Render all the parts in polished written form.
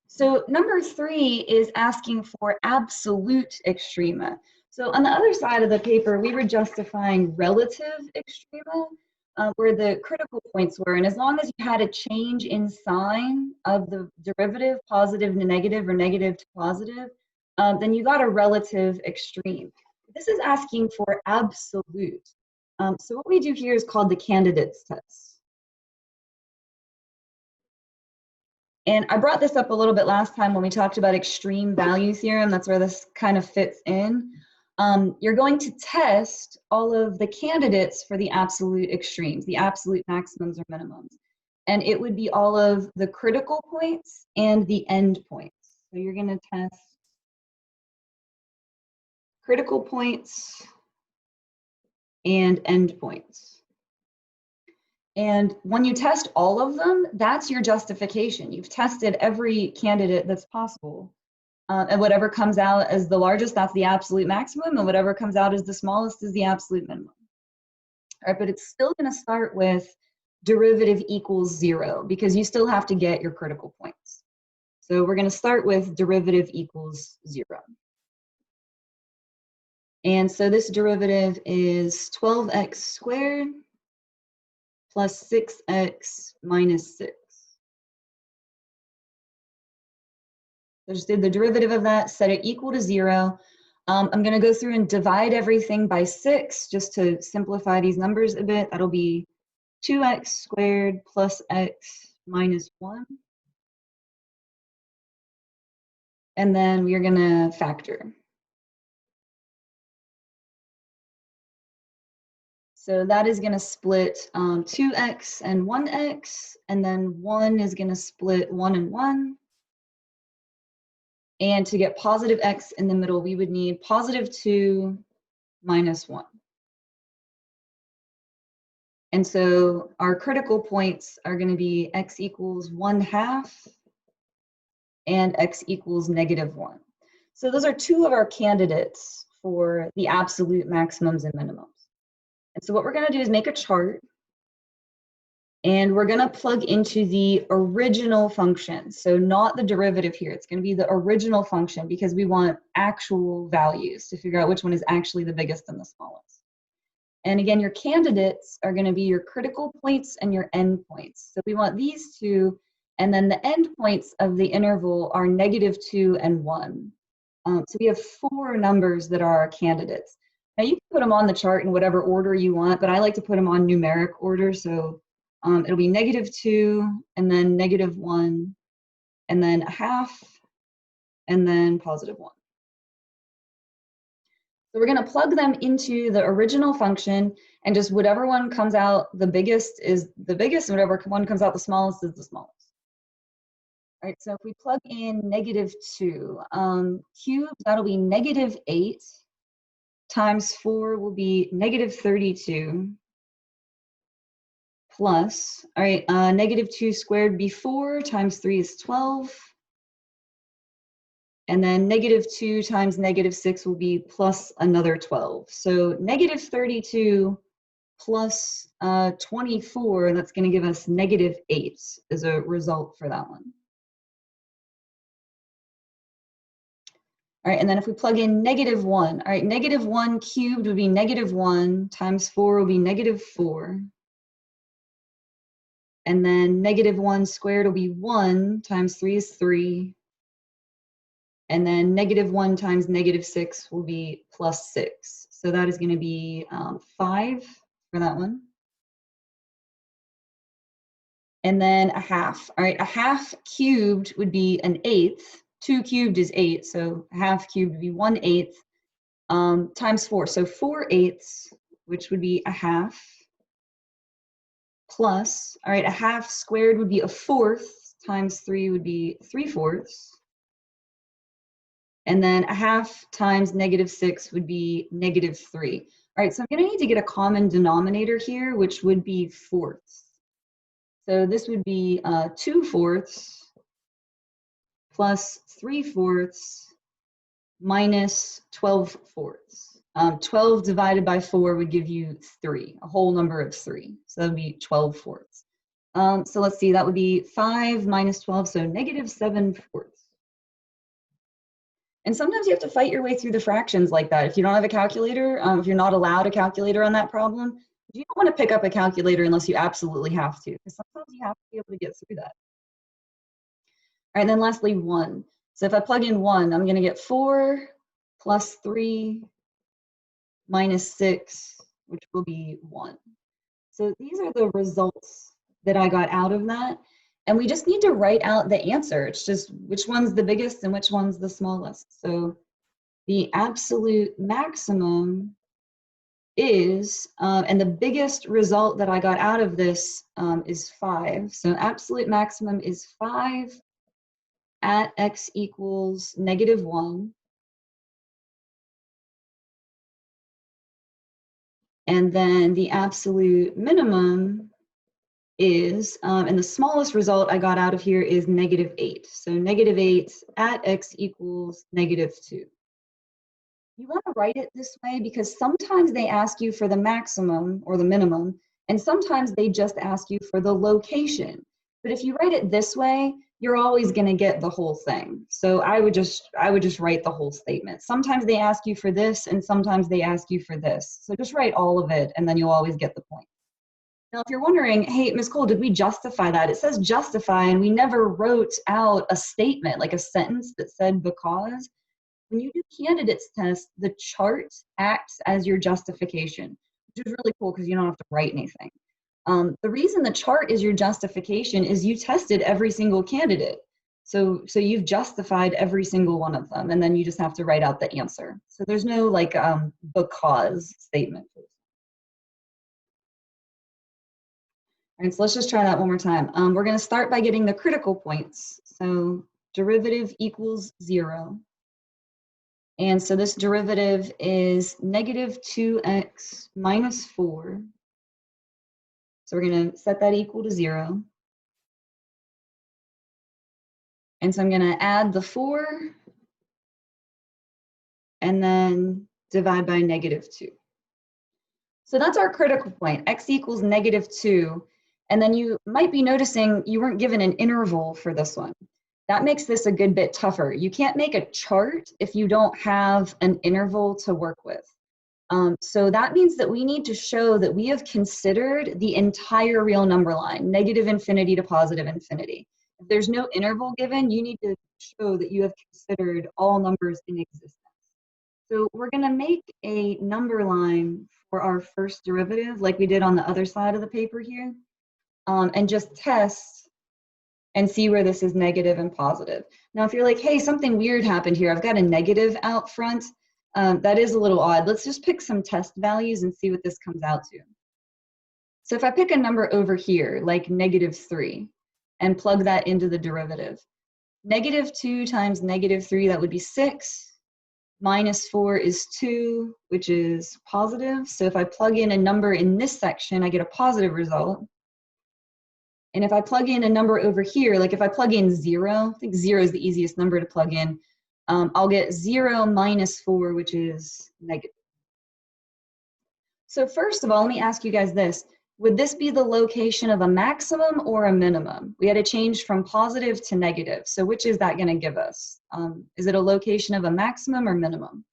So number 3 is asking for absolute extrema. So on the other side of the paper, we were justifying relative extrema, where the critical points were. And as long as you had a change in sign of the derivative, positive to negative or negative to positive, then you got a relative extreme. This is asking for absolute. So what we do here is called the candidates test. And I brought this up a little bit last time when we talked about extreme value theorem. That's where this kind of fits in. You're going to test all of the candidates for the absolute extremes, the absolute maximums or minimums. And it would be all of the critical points and the end points. So you're going to test critical points and end points. And when you test all of them, that's your justification. You've tested every candidate that's possible. And whatever comes out as the largest, that's the absolute maximum, and whatever comes out as the smallest is the absolute minimum. All right, but it's still going to start with derivative equals 0, because you still have to get your critical points. So we're going to start with derivative equals 0. And so this derivative is 12x squared plus 6x minus 6. So just did the derivative of that, set it equal to 0. I'm going to go through and divide everything by 6 just to simplify these numbers a bit. That'll be 2x squared plus x minus 1. And then we're going to factor. So that is going to split 2x and 1x, and then 1 is going to split 1 and 1. And to get positive x in the middle, we would need positive 2 minus 1. And so our critical points are going to be x equals 1/2 and x equals -1. So those are two of our candidates for the absolute maximums and minimums. And so what we're going to do is make a chart, and we're going to plug into the original function. So not the derivative here. It's going to be the original function, because we want actual values to figure out which one is actually the biggest and the smallest. And again, your candidates are going to be your critical points and your end points. So we want these two, and then the end points of the interval are -2 and 1. So we have 4 numbers that are our candidates. Now you can put them on the chart in whatever order you want, but I like to put them on numeric order. So it'll be -2, and then -1, and then 1/2, and then +1. So we're going to plug them into the original function, and just whatever one comes out the biggest is the biggest, and whatever one comes out the smallest is the smallest. All right, so if we plug in -2 cubed, that'll be -8. Times 4 will be -32, plus, all right, -2 squared would be 4, times 3 is 12, and then -2 times -6 will be plus another 12. So -32 plus 24, that's going to give us -8 as a result for that one. All right, and then if we plug in -1, all right, -1 cubed would be -1, times 4 will be -4. And then -1 squared will be 1, times 3 is 3. And then -1 times -6 will be +6. So that is going to be 5 for that one. And then 1/2. All right, 1/2 cubed would be an 1/8. 2 cubed is 8, so 1/2 cubed would be 1/8 times 4. So 4/8, which would be 1/2, plus, all right, 1/2 squared would be 1/4, times 3 would be 3/4. And then 1/2 times -6 would be -3. All right, so I'm going to need to get a common denominator here, which would be fourths. So this would be 2/4 plus 3/4 minus 12/4. 12 divided by 4 would give you 3, a whole number of 3. So that would be 12/4. So let's see, that would be 5 minus 12, so -7/4. And sometimes you have to fight your way through the fractions like that. If you don't have a calculator, if you're not allowed a calculator on that problem, you don't want to pick up a calculator unless you absolutely have to, because sometimes you have to be able to get through that. All right, then lastly, 1. So if I plug in 1, I'm going to get 4 plus 3 minus 6, which will be 1. So these are the results that I got out of that. And we just need to write out the answer. It's just which one's the biggest and which one's the smallest. So the absolute maximum is, and the biggest result that I got out of this is 5. So absolute maximum is 5 at x equals -1. And then the absolute minimum is, and the smallest result I got out of here is -8. So -8 at x equals -2. You want to write it this way because sometimes they ask you for the maximum or the minimum, and sometimes they just ask you for the location. But if you write it this way, you're always going to get the whole thing. So I would just write the whole statement. Sometimes they ask you for this, and sometimes they ask you for this. So just write all of it, and then you'll always get the point. Now, if you're wondering, hey, Ms. Cole, did we justify that? It says justify, and we never wrote out a statement, like a sentence that said because. When you do candidates test, the chart acts as your justification, which is really cool because you don't have to write anything. The reason the chart is your justification is you tested every single candidate. So you've justified every single one of them, and then you just have to write out the answer. So there's no like because statement. All right, so let's just try that one more time. We're going to start by getting the critical points. So derivative equals 0. And so this derivative is -2x minus 4. So we're going to set that equal to 0. And so I'm going to add the 4 and then divide by -2. So that's our critical point, x equals -2. And then you might be noticing you weren't given an interval for this one. That makes this a good bit tougher. You can't make a chart if you don't have an interval to work with. So that means that we need to show that we have considered the entire real number line, -infinity to +infinity. If there's no interval given, you need to show that you have considered all numbers in existence. So we're going to make a number line for our first derivative, like we did on the other side of the paper here, and just test and see where this is negative and positive. Now, if you're like, hey, something weird happened here, I've got a negative out front, that is a little odd. Let's just pick some test values and see what this comes out to. So if I pick a number over here, like -3, and plug that into the derivative, -2 times -3, that would be 6, minus 4 is 2, which is positive. So if I plug in a number in this section, I get a positive result. And if I plug in a number over here, like if I plug in 0, I think 0 is the easiest number to plug in, I'll get 0 minus 4, which is negative. So first of all, let me ask you guys this. Would this be the location of a maximum or a minimum? We had to change from positive to negative. So which is that going to give us? Is it a location of a maximum or minimum?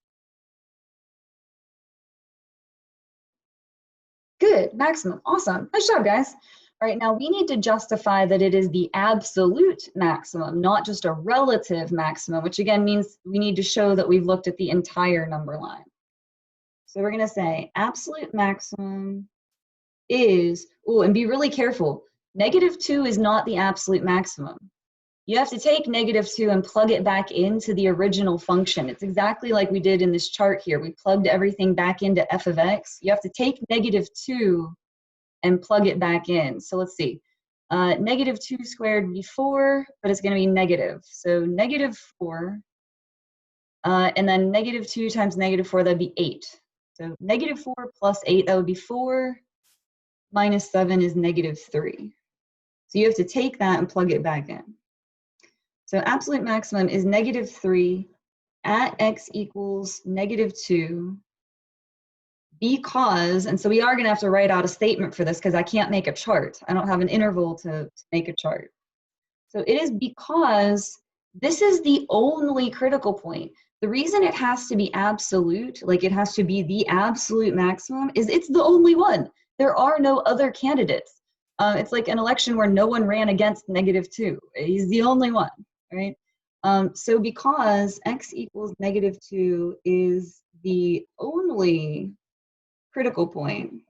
Good, maximum. Awesome. Nice job, guys. All right, now we need to justify that it is the absolute maximum, not just a relative maximum, which again means we need to show that we've looked at the entire number line. So we're going to say absolute maximum is, oh, and be really careful, -2 is not the absolute maximum. You have to take -2 and plug it back into the original function. It's exactly like we did in this chart here. We plugged everything back into f of x. You have to take -2 and plug it back in. So let's see. -2 squared would be 4, but it's going to be negative. So -4, and then -2 times -4, that'd be 8. So -4 plus 8, that would be 4, minus 7 is -3. So you have to take that and plug it back in. So absolute maximum is -3 at x equals -2. Because, and so we are going to have to write out a statement for this because I can't make a chart. I don't have an interval to make a chart. So it is because this is the only critical point. The reason it has to be absolute, like it has to be the absolute maximum, is it's the only one. There are no other candidates. It's like an election where no one ran against -2. He's the only one, right? So because x equals -2 is the only critical point,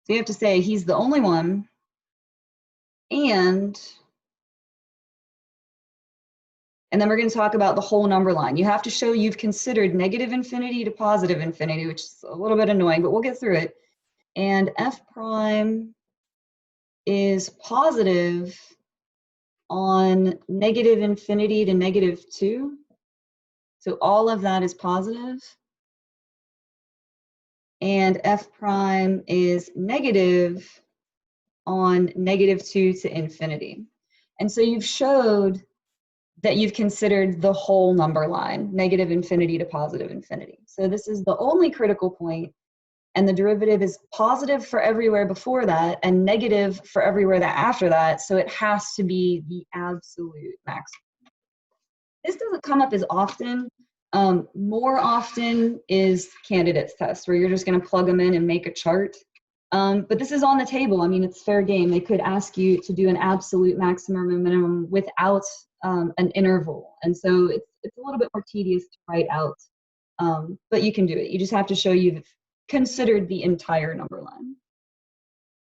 so you have to say he's the only one, and then we're going to talk about the whole number line. You have to show you've considered -infinity to positive infinity, which is a little bit annoying, but we'll get through it. And f prime is positive on -infinity to -2. So all of that is positive. And f prime is negative on -2 to infinity. And so you've showed that you've considered the whole number line, -infinity to positive infinity. So this is the only critical point, and the derivative is positive for everywhere before that and negative for everywhere that after that, so it has to be the absolute maximum. This doesn't come up as often. More often is candidates test, where you're just going to plug them in and make a chart. But this is on the table. I mean, it's fair game. They could ask you to do an absolute maximum and minimum without an interval. And so it's a little bit more tedious to write out. But you can do it. You just have to show you've considered the entire number line.